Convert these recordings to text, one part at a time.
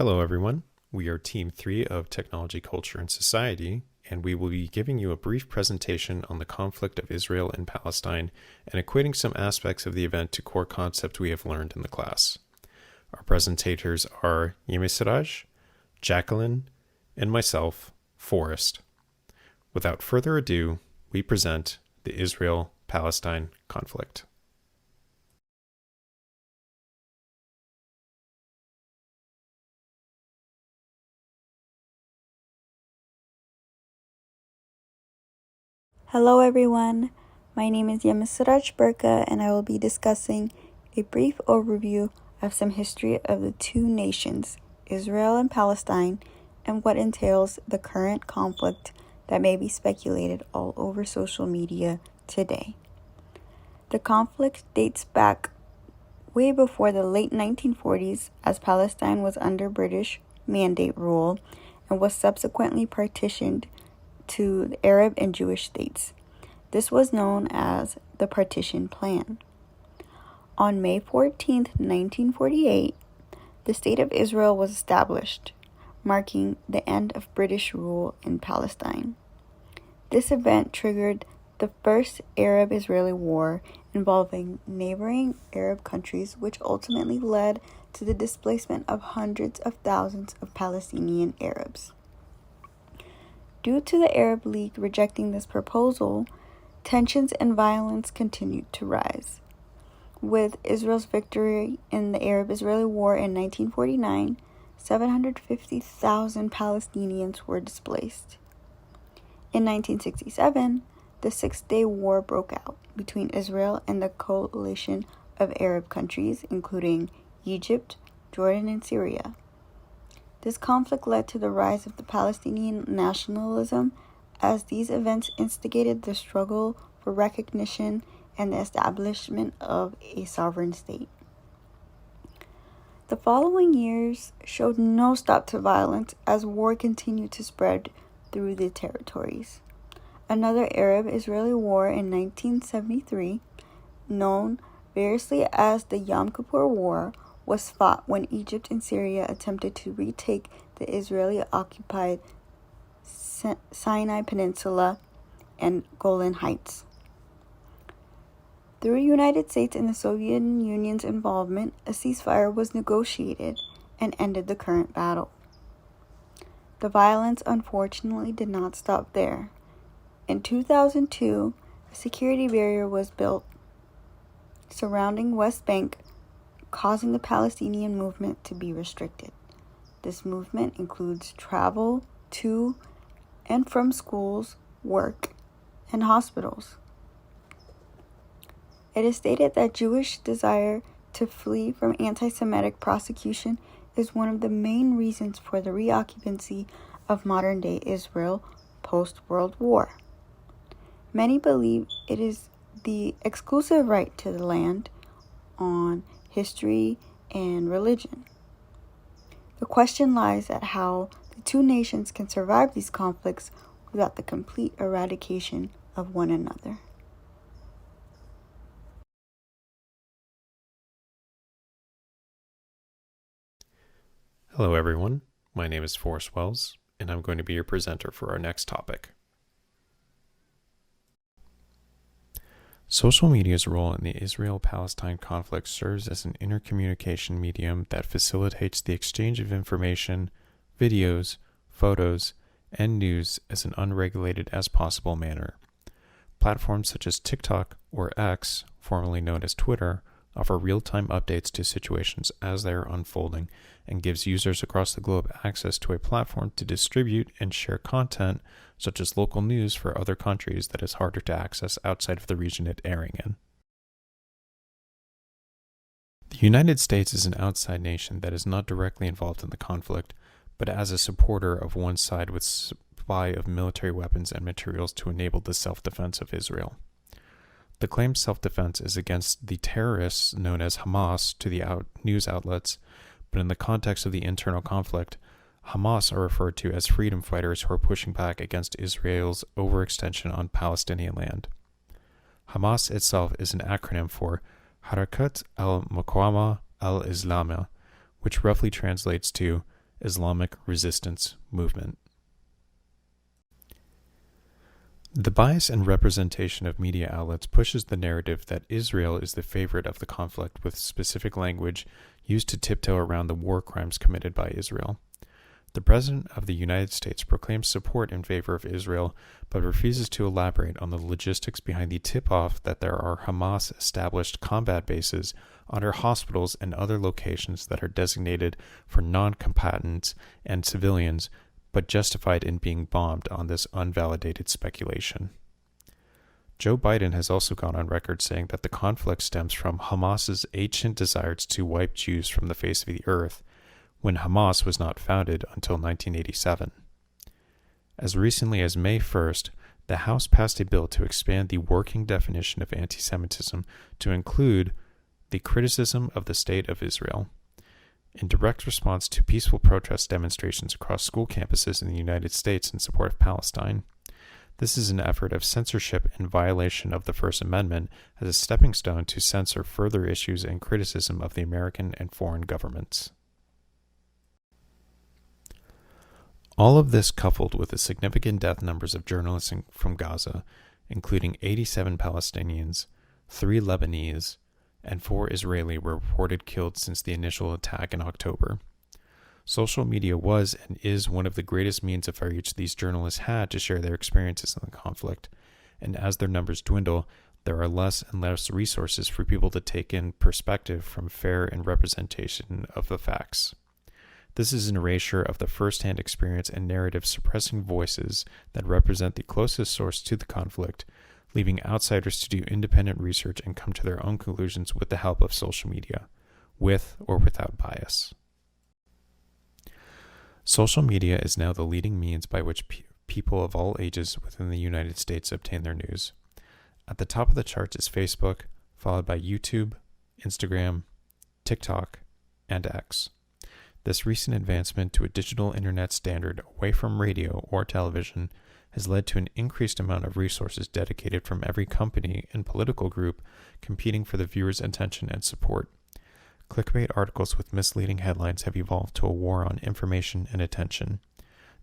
Hello, everyone. We are Team 3 of Technology, Culture, and Society, and we will be giving you a brief presentation on the conflict of Israel and Palestine and equating some aspects of the event to core concepts we have learned in the class. Our presentators are Yemisiraj, Jacqueline, and myself, Forrest. Without further ado, we present the Israel-Palestine conflict. Hello everyone, my name is Yemisiraj Burka and I will be discussing a brief overview of some history of the two nations, Israel and Palestine, and what entails the current conflict that may be speculated all over social media today. The conflict dates back way before the late 1940s as Palestine was under British Mandate rule and was subsequently partitioned to the Arab and Jewish states. This was known as the Partition Plan. On May 14, 1948, the State of Israel was established, marking the end of British rule in Palestine. This event triggered the First Arab-Israeli War involving neighboring Arab countries, which ultimately led to the displacement of hundreds of thousands of Palestinian Arabs. Due to the Arab League rejecting this proposal, tensions and violence continued to rise. With Israel's victory in the Arab-Israeli War in 1949, 750,000 Palestinians were displaced. In 1967, the Six-Day War broke out between Israel and the coalition of Arab countries, including Egypt, Jordan, and Syria. This conflict led to the rise of the Palestinian nationalism, as these events instigated the struggle for recognition and the establishment of a sovereign state. The following years showed no stop to violence as war continued to spread through the territories. Another Arab-Israeli war in 1973, known variously as the Yom Kippur War, was fought when Egypt and Syria attempted to retake the Israeli-occupied Sinai Peninsula and Golan Heights. Through the United States and the Soviet Union's involvement, a ceasefire was negotiated and ended the current battle. The violence unfortunately did not stop there. In 2002, a security barrier was built surrounding West Bank, causing the Palestinian movement to be restricted. This movement includes travel to and from schools, work, and hospitals. It is stated that Jewish desire to flee from anti-Semitic persecution is one of the main reasons for the reoccupancy of modern-day Israel post-World War. Many believe it is the exclusive right to the land on history and religion. The question lies at how the two nations can survive these conflicts without the complete eradication of one another. Hello, everyone. My name is Forrest Wells, and I'm going to be your presenter for our next topic. Social media's role in the Israel-Palestine conflict serves as an intercommunication medium that facilitates the exchange of information, videos, photos, and news as an unregulated as possible manner. Platforms such as TikTok or X, formerly known as Twitter, offer real-time updates to situations as they are unfolding and gives users across the globe access to a platform to distribute and share content such as local news for other countries that is harder to access outside of the region it's airing in. The United States is an outside nation that is not directly involved in the conflict, but as a supporter of one side with supply of military weapons and materials to enable the self-defense of Israel. The claimed self-defense is against the terrorists known as Hamas to the news outlets, but in the context of the internal conflict, Hamas are referred to as freedom fighters who are pushing back against Israel's overextension on Palestinian land. Hamas itself is an acronym for Harakat al-Muqawama al-Islamiyya, which roughly translates to Islamic resistance movement. The bias and representation of media outlets pushes the narrative that Israel is the favorite of the conflict, with specific language used to tiptoe around the war crimes committed by Israel. The President of the United States proclaims support in favor of Israel, but refuses to elaborate on the logistics behind the tip-off that there are Hamas-established combat bases under hospitals and other locations that are designated for non-combatants and civilians, but justified in being bombed on this unvalidated speculation. Joe Biden has also gone on record saying that the conflict stems from Hamas's ancient desires to wipe Jews from the face of the earth, when Hamas was not founded until 1987. As recently as May 1st, the House passed a bill to expand the working definition of anti-Semitism to include the criticism of the State of Israel. In direct response to peaceful protest demonstrations across school campuses in the United States in support of Palestine, this is an effort of censorship in violation of the First Amendment as a stepping stone to censor further issues and criticism of the American and foreign governments. All of this, coupled with the significant death numbers of journalists from Gaza, including 87 Palestinians, 3 Lebanese, and 4 Israeli, were reported killed since the initial attack in October. Social media was and is one of the greatest means of reach these journalists had to share their experiences in the conflict, and as their numbers dwindle, there are less and less resources for people to take in perspective from fair and representation of the facts. This is an erasure of the first-hand experience and narrative, suppressing voices that represent the closest source to the conflict, leaving outsiders to do independent research and come to their own conclusions with the help of social media, with or without bias. Social media is now the leading means by which people of all ages within the United States obtain their news. At the top of the charts is Facebook, followed by YouTube, Instagram, TikTok, and X. This recent advancement to a digital internet standard away from radio or television has led to an increased amount of resources dedicated from every company and political group competing for the viewer's attention and support. Clickbait articles with misleading headlines have evolved to a war on information and attention.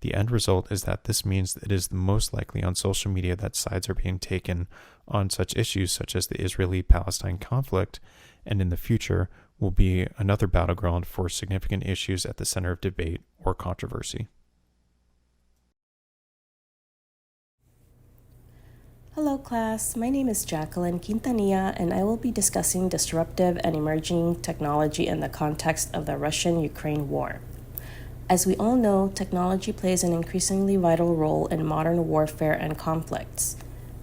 The end result is that this means that it is the most likely on social media that sides are being taken on such issues such as the Israeli-Palestine conflict, and in the future will be another battleground for significant issues at the center of debate or controversy. Hello class, my name is Jacqueline Quintanilla and I will be discussing disruptive and emerging technology in the context of the Russian-Ukraine war. As we all know, technology plays an increasingly vital role in modern warfare and conflicts.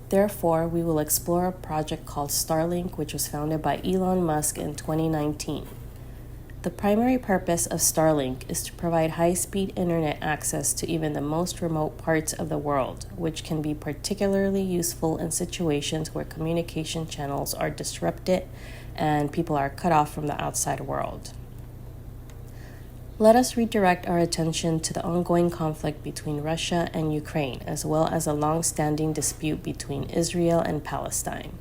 Therefore, we will explore a project called Starlink, which was founded by Elon Musk in 2019. The primary purpose of Starlink is to provide high-speed internet access to even the most remote parts of the world, which can be particularly useful in situations where communication channels are disrupted and people are cut off from the outside world. Let us redirect our attention to the ongoing conflict between Russia and Ukraine, as well as a long-standing dispute between Israel and Palestine.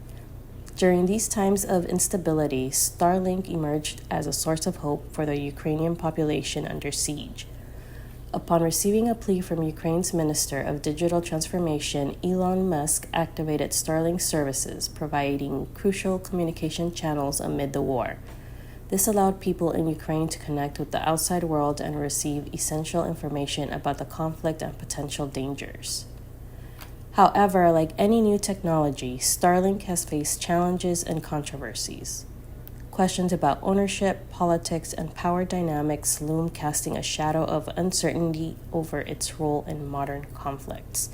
During these times of instability, Starlink emerged as a source of hope for the Ukrainian population under siege. Upon receiving a plea from Ukraine's Minister of Digital Transformation, Elon Musk activated Starlink services, providing crucial communication channels amid the war. This allowed people in Ukraine to connect with the outside world and receive essential information about the conflict and potential dangers. However, like any new technology, Starlink has faced challenges and controversies. Questions about ownership, politics, and power dynamics loom, casting a shadow of uncertainty over its role in modern conflicts.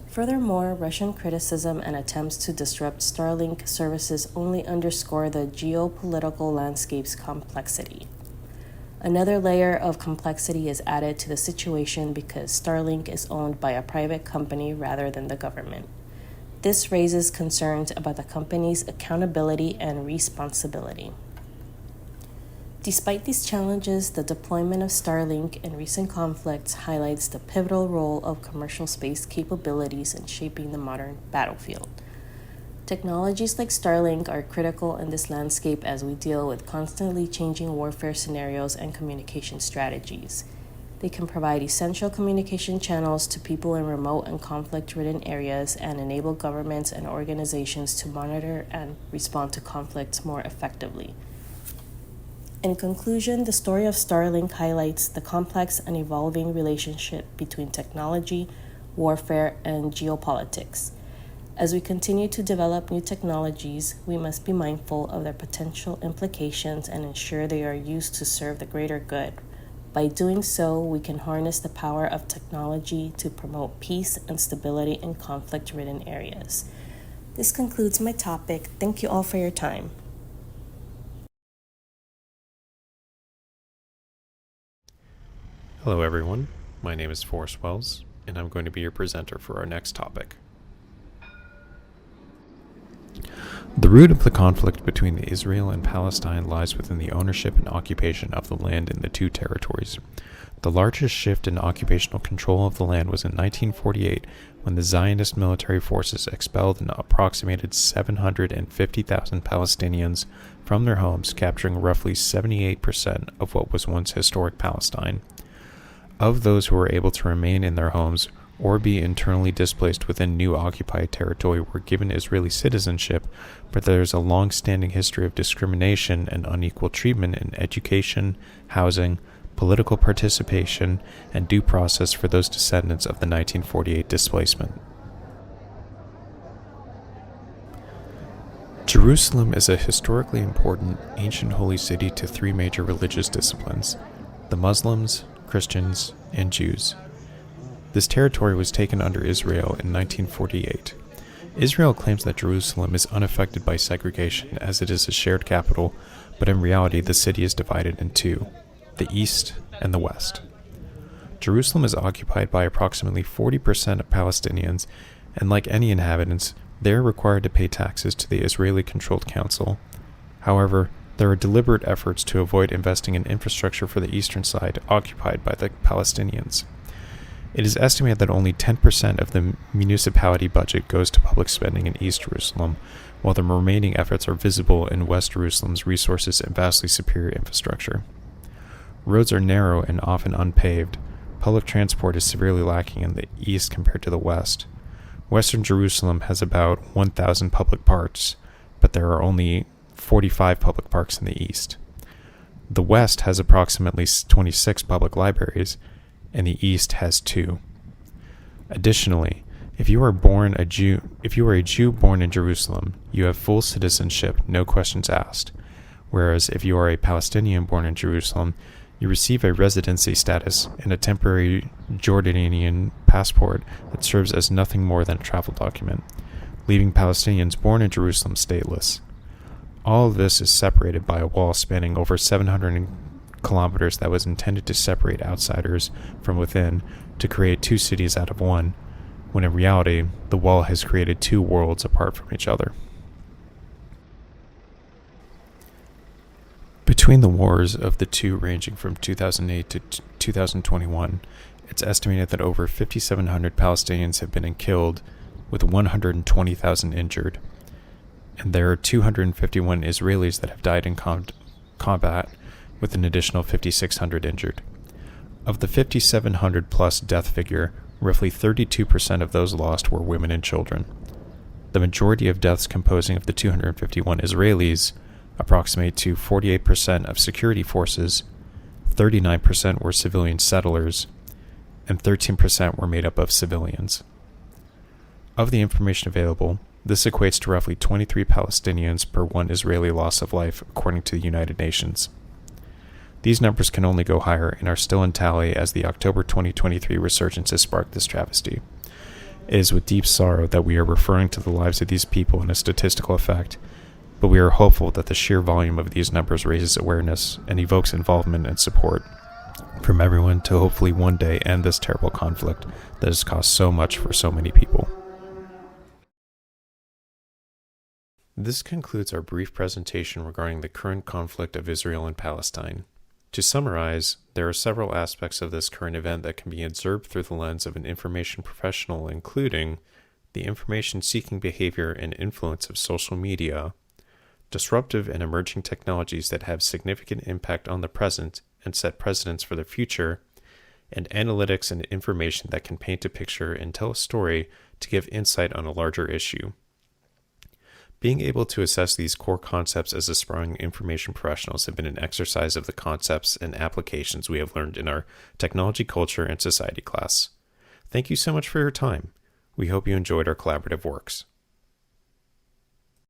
Furthermore, Russian criticism and attempts to disrupt Starlink services only underscore the geopolitical landscape's complexity. Another layer of complexity is added to the situation because Starlink is owned by a private company rather than the government. This raises concerns about the company's accountability and responsibility. Despite these challenges, the deployment of Starlink in recent conflicts highlights the pivotal role of commercial space capabilities in shaping the modern battlefield. Technologies like Starlink are critical in this landscape as we deal with constantly changing warfare scenarios and communication strategies. They can provide essential communication channels to people in remote and conflict-ridden areas and enable governments and organizations to monitor and respond to conflicts more effectively. In conclusion, the story of Starlink highlights the complex and evolving relationship between technology, warfare, and geopolitics. As we continue to develop new technologies, we must be mindful of their potential implications and ensure they are used to serve the greater good. By doing so, we can harness the power of technology to promote peace and stability in conflict-ridden areas. This concludes my topic. Thank you all for your time. Hello everyone, my name is Forrest Wells, and I'm going to be your presenter for our next topic. The root of the conflict between Israel and Palestine lies within the ownership and occupation of the land in the two territories. The largest shift in occupational control of the land was in 1948, when the Zionist military forces expelled an approximated 750,000 Palestinians from their homes, capturing roughly 78% of what was once historic Palestine. Of those who were able to remain in their homes or be internally displaced within new occupied territory were given Israeli citizenship, but there is a long-standing history of discrimination and unequal treatment in education, housing, political participation, and due process for those descendants of the 1948 displacement. Jerusalem is a historically important ancient holy city to three major religious disciplines: the Muslims, Christians, and Jews. This territory was taken under Israel in 1948. Israel claims that Jerusalem is unaffected by segregation as it is a shared capital, but in reality the city is divided in two, the East and the West. Jerusalem is occupied by approximately 40% of Palestinians, and like any inhabitants, they are required to pay taxes to the Israeli-controlled council. However, there are deliberate efforts to avoid investing in infrastructure for the eastern side occupied by the Palestinians. It is estimated that only 10% of the municipality budget goes to public spending in East Jerusalem, while the remaining efforts are visible in West Jerusalem's resources and vastly superior infrastructure. Roads are narrow and often unpaved. Public transport is severely lacking in the east compared to the west. Western Jerusalem has about 1,000 public parks, but there are only 45 public parks in the east. The west has approximately 26 public libraries, and the east has 2. Additionally, if you are a Jew born in Jerusalem, you have full citizenship, no questions asked. Whereas if you are a Palestinian born in Jerusalem, you receive a residency status and a temporary Jordanian passport that serves as nothing more than a travel document, leaving Palestinians born in Jerusalem stateless. All of this is separated by a wall spanning over 700 kilometers that was intended to separate outsiders from within to create 2 cities out of one, when in reality, the wall has created 2 worlds apart from each other. Between the wars of the two ranging from 2008 to 2021, it's estimated that over 5,700 Palestinians have been killed, with 120,000 injured. And there are 251 Israelis that have died in combat, with an additional 5,600 injured. Of the 5,700 plus death figure, roughly 32% of those lost were women and children. The majority of deaths composing of the 251 Israelis approximate to 48% of security forces, 39% were civilian settlers, and 13% were made up of civilians. Of the information available, this equates to roughly 23 Palestinians per 1 Israeli loss of life, according to the United Nations. These numbers can only go higher and are still in tally as the October 2023 resurgence has sparked this travesty. It is with deep sorrow that we are referring to the lives of these people in a statistical effect, but we are hopeful that the sheer volume of these numbers raises awareness and evokes involvement and support from everyone to hopefully one day end this terrible conflict that has cost so much for so many people. This concludes our brief presentation regarding the current conflict of Israel and Palestine. To summarize, there are several aspects of this current event that can be observed through the lens of an information professional, including the information-seeking behavior and influence of social media, disruptive and emerging technologies that have significant impact on the present and set precedents for the future, and analytics and information that can paint a picture and tell a story to give insight on a larger issue. Being able to assess these core concepts as aspiring information professionals have been an exercise of the concepts and applications we have learned in our technology, culture, and society class. Thank you so much for your time. We hope you enjoyed our collaborative works.